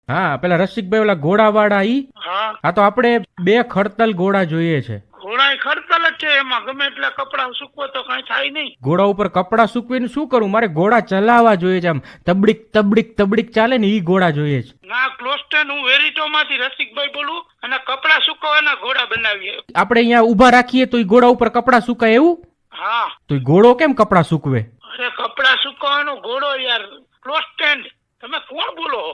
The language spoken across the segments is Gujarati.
હા પેલા રસિકભાઈ ઓલા ઘોડા વાળા ઈ. હા હા તો આપણે 2 ખડતલ ઘોડા જોઈએ છે. ઘોડા ખડતલ જ છે, એમાં ગમે એટલે કપડા સૂકવો તો કઈ થાય નહીં. ઘોડા ઉપર કપડા સૂકવીને શું કરું? મારે ઘોડા ચલાવવા જોઈએ છે, આમ તબડીક તબડીક તબડીક ચાલે ને ઈ ઘોડા જોઈએ છે. ના ક્લોસ્ટેન, હું વેરીટો માંથી રસિકભાઈ બોલું અને કપડા સુકવવાના ઘોડા બનાવીએ. આપણે અહીંયા ઊભા રાખીએ તો ઈ ઘોડા ઉપર કપડા સુકાય એવું? હા. તો ઈ ઘોડો કેમ કપડા સૂકવે? અરે કપડા સુકવવાનો ઘોડો યાર, ક્લોસ્ટેન. તમે કોણ બોલો?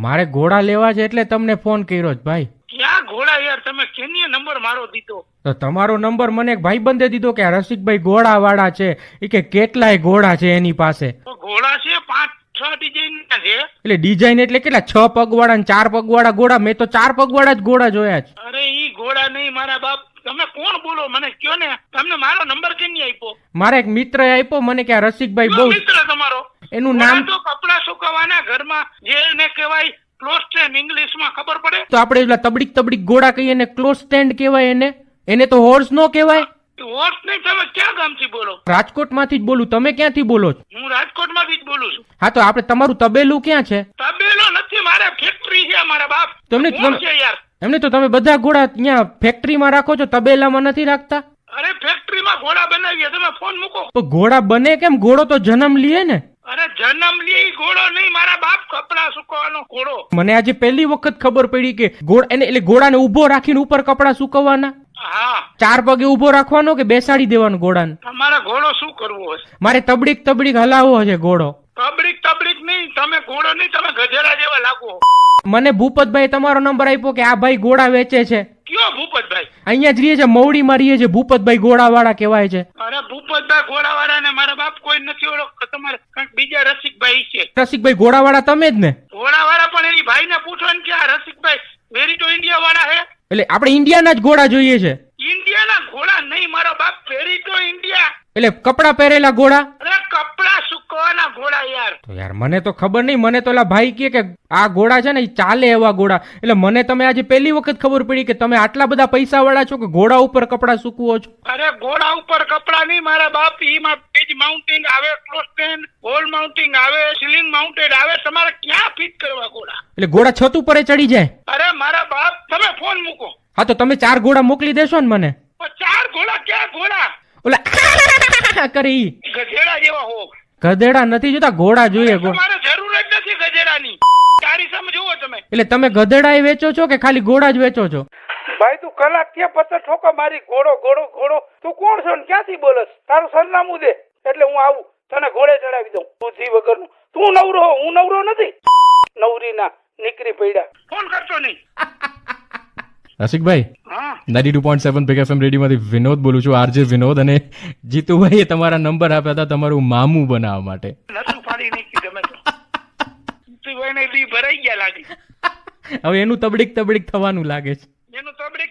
મારે ઘોડા લેવા છે એટલે તમને ફોન કર્યો છે ભાઈ. ક્યાં ઘોડા યાર? તમે કેની નંબર મારો દીધો? તો તમારો નંબર મને એક ભાઈબંધે દીધો કે આ રસિકભાઈ ઘોડા વાળા છે, એ કે કેટલાય ઘોડા છે એની પાસે. તો ઘોડા છે 5-6 ડિઝાઇન ના છે. એટલે ડિઝાઇન એટલે કેટલા? 6 પગવાળા ને 4 પગવાળા ઘોડા? મેં તો 4 પગવાળા જ ઘોડા જોયા છે. અરે ઈ ઘોડા નહીં મારા બાપ. તમે કોણ બોલો મને કયો ને. તમને મારો નંબર કેની આપ્યો? મારા એક મિત્ર આપ્યો મને કે આ રસિકભાઈ કયો બહુ. મિત્ર તમારો? એનું નામ તો કપડા સુકવવાના ઘરમાં જેને કહેવાય ક્લોસ્ટેન, ઇંગ્લિશમાં ખબર પડે? તો આપણે પેલા તબડીક તબડીક ઘોડા કહીએ ને ક્લોઝ સ્ટેન્ડ કહેવાય એને. એને તો હોર્સ નો કહેવાય. હોર્સ નહીં. તમે ક્યાં ગામથી બોલો? રાજકોટ માંથી જ બોલું. તમે ક્યાંથી બોલો છો? હું રાજકોટમાંથી જ બોલું છું. હા તો આપણે તમારું તબેલું ક્યાં છે? તબેલો નથી, મારે ફેક્ટરી છે મારા બાપ. તમને કોણ છે યાર? એમને તો તમે બધા ઘોડા અહીંયા ફેક્ટરીમાં રાખો છો, તબેલામાં નથી રાખતા? અરે ફેક્ટરીમાં ઘોડા બનાવીએ. તમે ફોન મૂકો. તો ઘોડા બને કેમ? ઘોડો તો જન્મ લે ને. અરે જન્મ લે ઘોડો નહીં મારા બાપ, કપડા સુકવવાનો ઘોડો. મને આજે પહેલી વખત ખબર પડી કે એને એટલે ઘોડાને ઉભો રાખીને ઉપર કપડા સુકવવાના. હા. 4 પગે ઉભો રાખવાનો કે બેસાડી દેવાનો ઘોડાને? તમારે ઘોડો શું કરવો હશે? મારે તબડીક તબડીક હલાવવો છે ઘોડો. તબડીક તબડીક નહીં. તમે ઘોડો નહીં, તમે ગધેડા જેવા લાગો. મને ભૂપતભાઈ તમારો નંબર આપ્યો કે આ ભાઈ ઘોડા વેચે છે. કયો ભૂપતભાઈ? અહીંયા જ રહીએ છે, મવડીમાં રહીએ છે. ભૂપતભાઈ ઘોડા વાળા કહેવાય છે. અરે ભૂપતભાઈ ઘોડાવાળા ને મારા બાપ કોઈ નથી ઓળખતો. તમારે કંઈક બીજા રસિકભાઈ છે. રસિકભાઈ ઘોડા વાળા તમે જ ને? ઘોડાવાળા પણ એની ભાઈ ને પૂછો ને કે આ રસિકભાઈ વેરીટો ઇન્ડિયા વાળા હે. એટલે આપણે ઇન્ડિયાના જ ઘોડા જોઈએ છે. ઇન્ડિયાના ઘોડા નહીં મારો બાપ, વેરીટો ઇન્ડિયા. એટલે કપડા પહેરેલા ઘોડા? અરે કપડા સુકવવાના ઘોડા યાર. તો યાર મને તો ખબર નહીં. મને તો ઓલા ભાઈ કહે કે આ ઘોડા છે ને ઈ ચાલે એવા ઘોડા. એટલે મને તમે આજે પહેલી વખત ખબર પડી કે તમે આટલા બધા પૈસા વાળા છો કે ઘોડા ઉપર કપડા સૂકવો છો. અરે ઘોડા ઉપર કપડા નહીં મારા બાપ. એમાં પેજ માઉન્ટિંગ આવે, ક્લોસ્ટેન, વોલ માઉન્ટિંગ આવે, સીલિંગ માઉન્ટેડ આવે. તમારે ક્યાં ફિટ કરવા ઘોડા? એટલે ઘોડા છત ઉપર ચડી જાય? અરે મારા બાપ તમે ફોન મૂકો. હા તો તમે 4 ઘોડા મોકલી દેશો ને મને? 4 ઘોડા? ક્યાં ઘોડા? ઓલા કરી ગધેડા જેવા હો. ગધેડા નથી જોતા, ઘોડા જોઈએ. તમારે જરૂર જ નથી ગધેડાની. તારી સામે જુઓ તમે. એટલે તમે ગધેડા વેચો છો કે ખાલી ઘોડા જ વેચો છો? ભાઈ તું કલાક થયા પછી ઠોકો મારી. ઘોડો ઘોડો ઘોડો. તું કોણ છો ને ક્યાંથી બોલસ? તારું સરનામું દે એટલે હું આવું, તને ઘોડે ચડાવી દઉં. બુદ્ધિ વગરનું. તું નવરો હો, હું નવરો નથી. નવરી ના નીકળી પડ્યા. ફોન કરશો નહીં. રસિકભાઈ, હા 92.7 બિગ એફએમ રેડિયોમાંથી વિનોદ બોલું છું, આરજે વિનોદ. અને જીતુભાઈએ તમારા નંબર આપ્યા હતા તમારું મામું બનાવવા માટે. નતું ફાડી નીકળી તમે તો. જીતુભાઈને દી ભરાઈ ગયા લાગે. હવે એનું તબડીક તબડીક થવાનું લાગે છે. એનું તબડીક